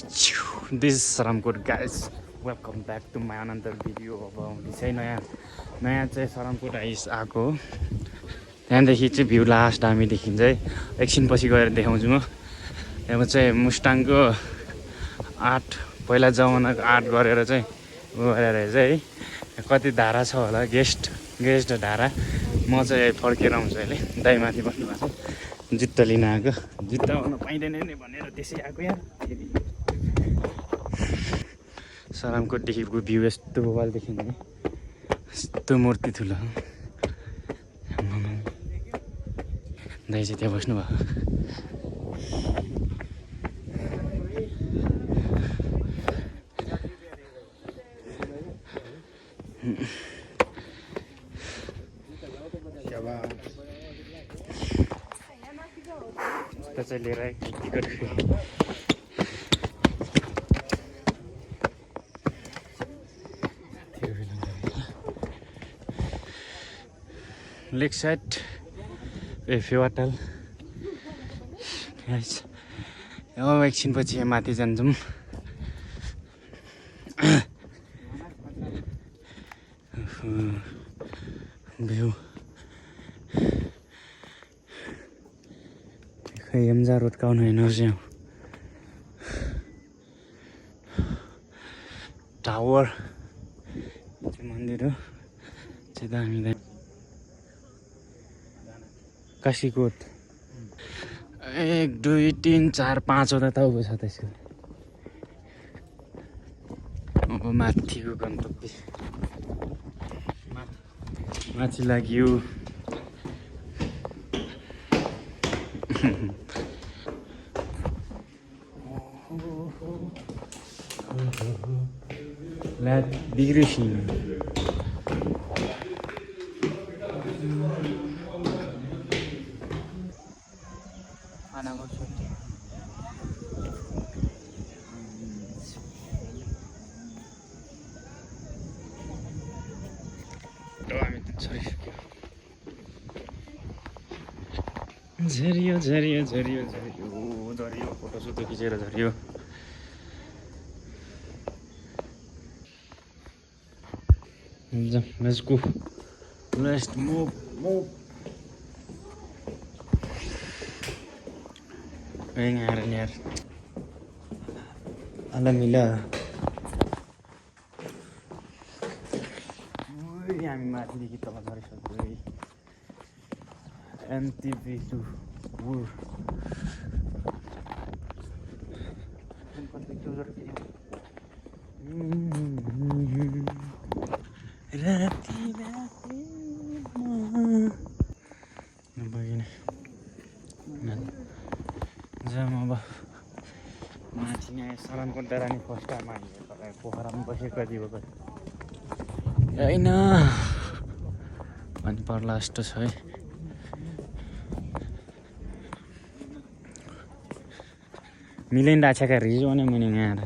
This is Saramkot guys. Welcome back to my another video. अब चाहिँ नयाँ चाहिँ सरमकोट आइस आएको हो। त्यहाँदेखि चाहिँ भ्यू लास्ट दामी देखिन्छ है। एकछिनपछि गएर देखाउँछु म। यहाँ चाहिँ मुस्टाङको आर्ट पहिला जमानाको आर्ट गरेर चाहिँ गरेर चाहिँ है कति धारा छ होला गेस्ट धारा। म चाहिँ फर्केर आउँछु अहिले। दाइमाथि बस्नु भएको छ। जुत्ता लिन आएको। जुत्ता आउनु पाइँदैन नि भनेर त्यसै आएको यार। सरमकोटदेखिको भ्यू यस्तो वाल देखिन्छ नि। यस्तो मूर्ति ठुलो दाइ चाहिँ त्यहाँ बस्नु भएको। यस्तो चाहिँ लिएर टिकट लेक साइड फेवाटल एकछिनपछि माथि जान्छौँ। भ्यू खै एमजा रोड काउनु हेर्नुहोस् यहाँ टावर मन्दिर हो चाहिँ दामी काशीकोट 1 2 3 4 5 वटा टाउको छ त्यसको। अब माथिको गन्तव्य माथि लाग्यो। Let digression. झरियो झरियो झरियो झरियो झरियो फोटोसोटो खिचेर झरियो। Let's go. Let's move. यार अल्लाह मिला हामी माथिदेखि तल झरिसक्यो है। एमटिभी टु वुर जाम अब माथि यहाँ सरमकोट डाँडा फर्स्ट टाइम आइयो तर पोखरामा बसेको कति हो होइन अनि पर्ला जस्तो छ है। मिलेन राछाका रिजो भने मैले यहाँ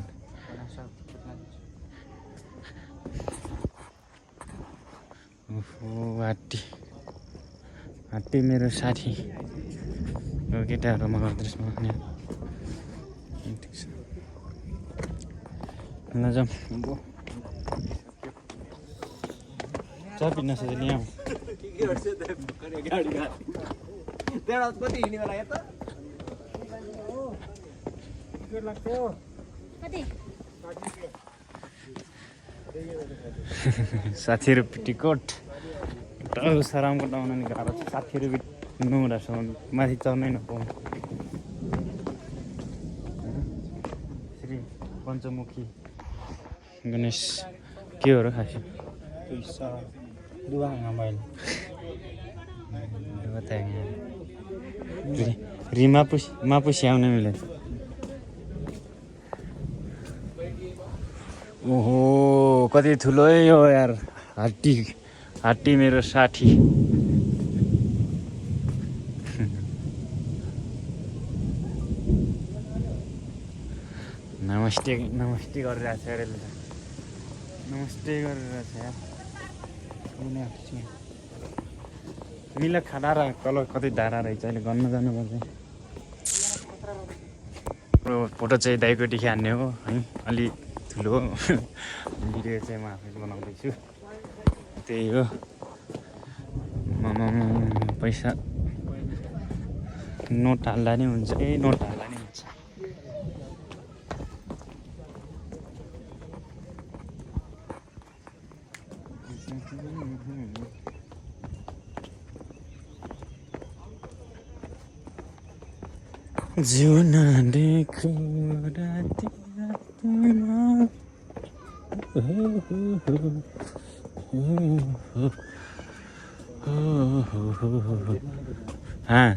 हात्ती मेरो साथी हो केटाहरू मगाउँदो रहेछ म ल जाऊँ चाय पिन सजिलो यहाँ साठी रुपियाँ टिकट सरमकोट आउन नि गाह्रो छ। 60 रुपियाँ नुरासम्म माथि चढ्नै नपाउनु। श्री पञ्चमुखी गणेश के हो र खासै मापुसी आउन मिलेन। ओहो कति ठुलो है यो यार। हात्ती मेरो साथी। नमस्ते गरिरहेको छ अरे नमस्ते गरिरहेको छ यार। मिला खाना र तल कतै धारा रहेछ अहिले गर्न जानुपर्छ। फोटो चाहिँ दाइको देखिहाल्ने हो है अलि ठुलो भिडियो चाहिँ म आफै बनाउँदैछु त्यही हो पैसा नोट हाल्दा नि हुन्छ नोट हाल्दा नि हुन्छ जीवन देखो राती रातीमा हाँ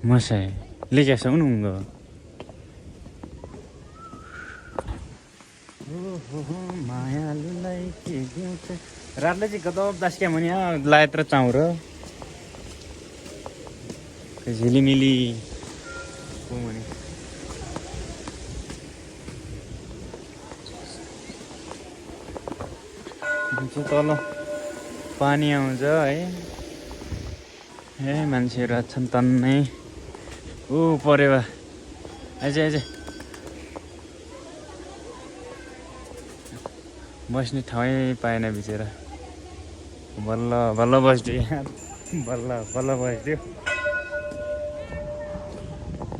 मसाए लेके छ उनको मायालुलाई के दिउँछ रातले चाहिँ कता दास्क्या भने लायत्र चाउर झिलिमिली भने तल पानी आउँछ है मान्छेहरू छन् तन्नै ऊ पऱ्यो बा आइज बस्ने ठाउँै पाएन बिचरा बल्ल बल्ल बस्दियो यार बल्ल बल्ल बस्दियो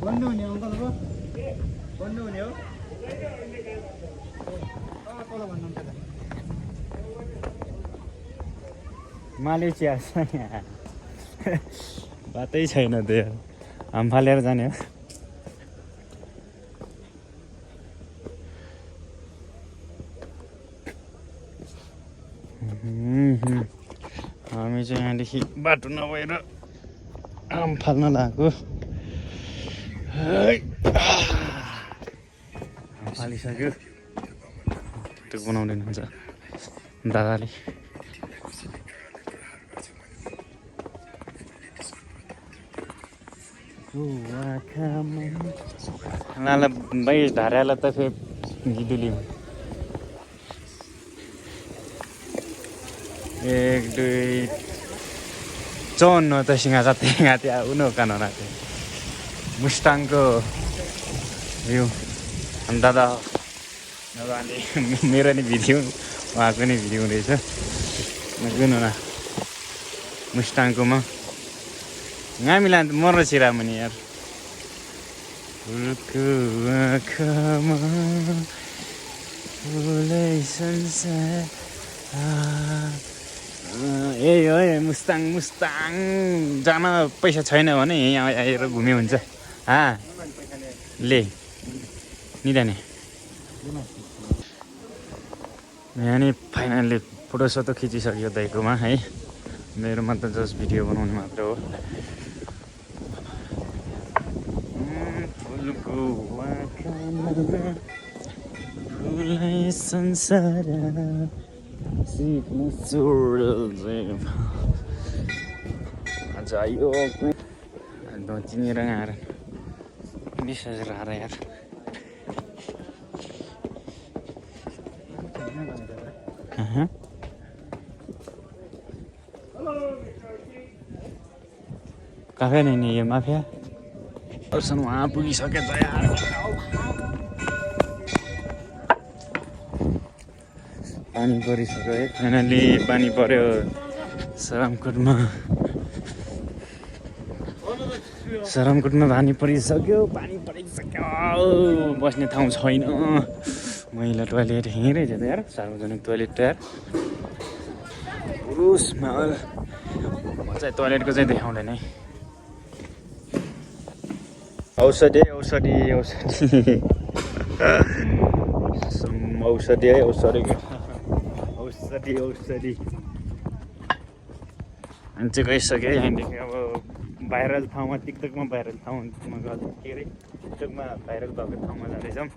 बन्नु हुने अङ्कल हो बन्नु हुने हो माले चिया छ यहाँ बातै छैन त्यो यार हाम फालेर जाने हो हामी चाहिँ यहाँदेखि बाटो नभएर आम फाल्न लागेको फालिसक्यो त्यो बनाउँदैन हुन्छ दादाले लाला भाइ ढाऱ्याला त फेरि गिदुली 1 2 54 त सिंगा जाते ngaते uno kanonate Mustang ko view दादा दादाले मेरो नि भिडियो उहाँको नि भिडियो रहेछ गुनु न मुस्टाङकोमा हामीलाई त मर्न छिरामनि यार फुलको आँखामा फुलै संसार ए मुस्ताङ जान पैसा छैन भने यहाँ आएर घुम्यो हुन्छ ले निदाने यहाँ नि फाइनल्ली फोटोसोटो खिचिसक्यो दाइकोमा है मेरोमा त जस्ट भिडियो बनाउने मात्र हो फुलको आँखामा फुलै संसार आयो चिनेर आएर 20,000 आएर यार काफे नहीं ये माफिया और सन वहाँ पुगिसके त यार पानी परिसक्यो है फाइनली पानी पर्यो सरमकोटमा पानी परिसक्यो बस्ने ठाउँ छैन महिला टोयलेट यहीँ रहेछ त यार सार्वजनिक टोयलेट त यार पुरुषमा म चाहिँ टोयलेटको चाहिँ देखाउँदैन है औषधि अनि चाहिँ गइसक्यो यहाँदेखि अब भाइरल ठाउँमा टिकटकमा भाइरल ठाउँमा गएको के अरे टिकटकमा भाइरल भएको ठाउँमा जाँदैछौँ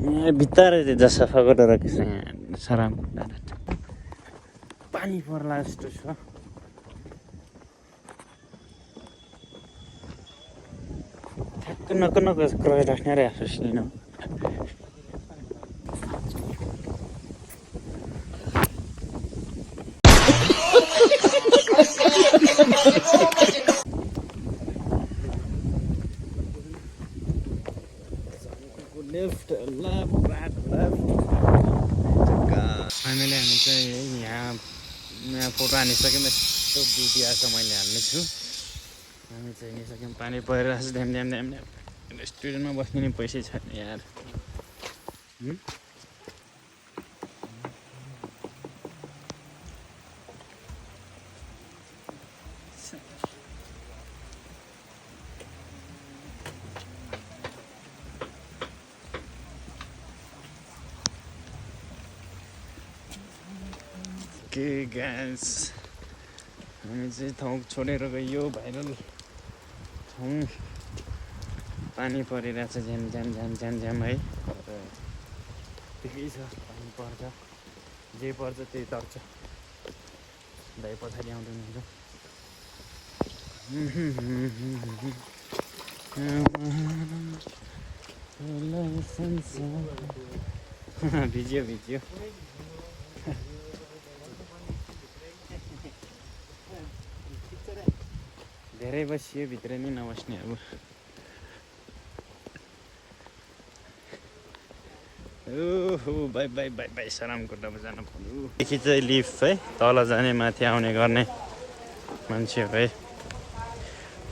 यहाँ भित्र चाहिँ सफा गरेर राखेको छ यहाँ सराम पानी पर्ला जस्तो छ ठ्याक्क नक्क क्रय राख्ने रे सुस्लिन left left right left finally हामी चाहिँ यहाँ फोटो हानिसक्यौँ। यस्तो ब्युटी आएको छ, मैले हाल्नेछु। हामी चाहिँ हिँडिसक्यौँ, पानी परिरहेको छ ड्याम ड्याम ड्याम ड्याम। रेस्टुरेन्टमा बस्ने नि पैसै छैन यार। के गाइस, हामी चाहिँ ठाउँ छोडेर गयो भाइरल ठाउँ। पानी परिरहेको छ झ्याम झ्याम झ्याम झ्याम झ्याम है। ठिकै छ, पानी पर्छ, जे पर्छ त्यही तर्छ। दाइ पछाडि आउँदैन हुन्छ। भिज्यो भिज्यो। धेरै बसियो, भित्र नि नबस्ने अब। ओहो बाई बाई बाई बाई, सरामकोटामा जानु पर्यो। देखि चाहिँ लिफ्ट है, तल जाने माथि आउने गर्ने मान्छेहरू है।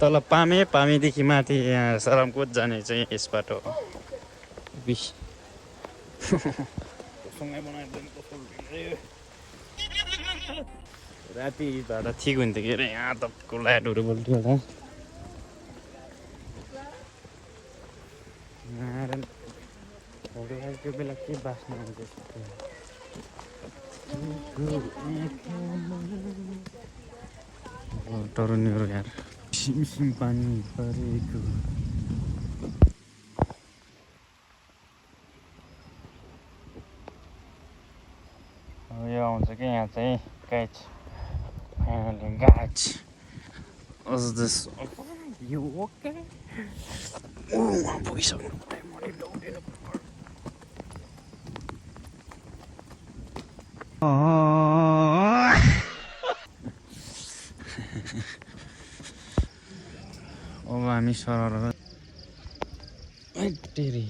तल पामेदेखि माथि यहाँ सरामकोट जाने चाहिँ यस बाटो हो। राति भाडा ठिक हुन्थ्यो के अरे, यहाँ तपाईँको लाइटहरू बल्थ्यो होला। त्यो बेला के बाँच्नु आउँछ टरुनीहरू यार। सिमसिम पानी परेको यो आउँछ कि यहाँ चाहिँ guys. Finally guys, was this यो ओके? पुगिसक्नु अब हामी सरर तेरी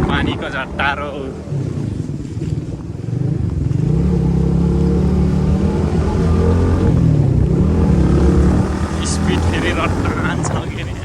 पानीको झट्टारो। स्पिड फेरि रट्टान छ के अरे।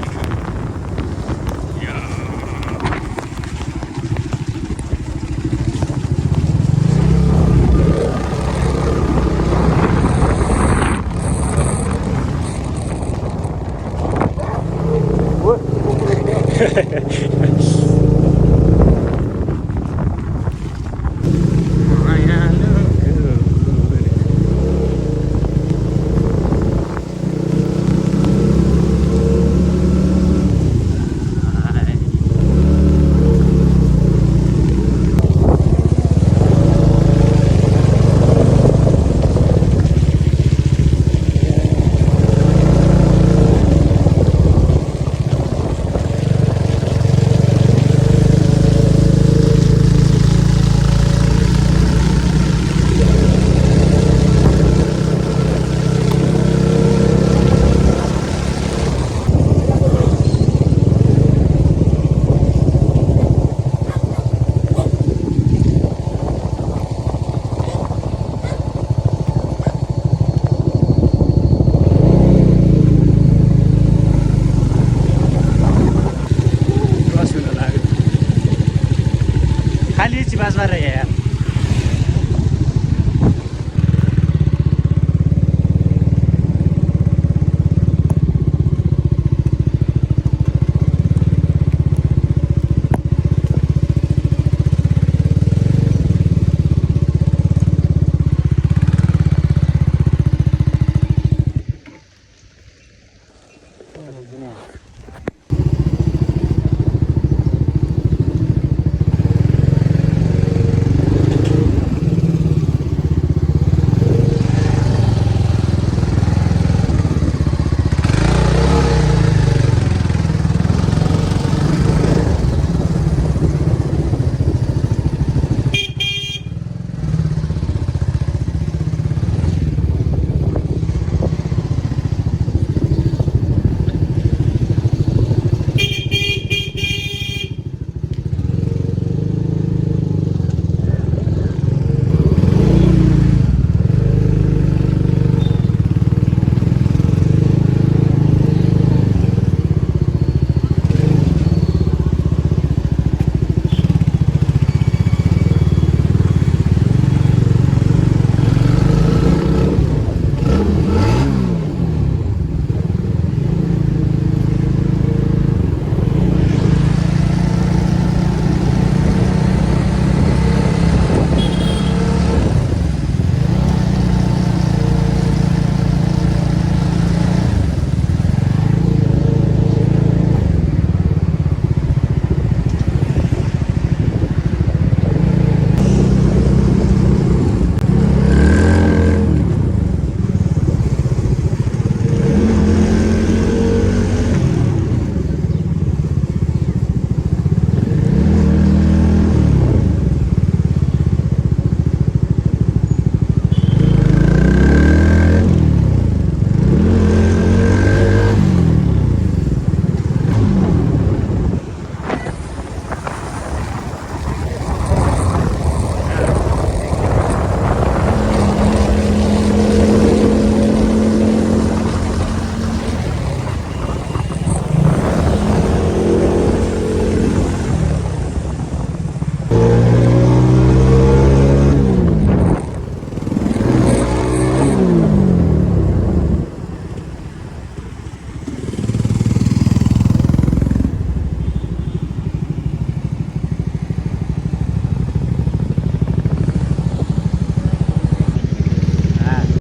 खाली चिपासमा रहे यार।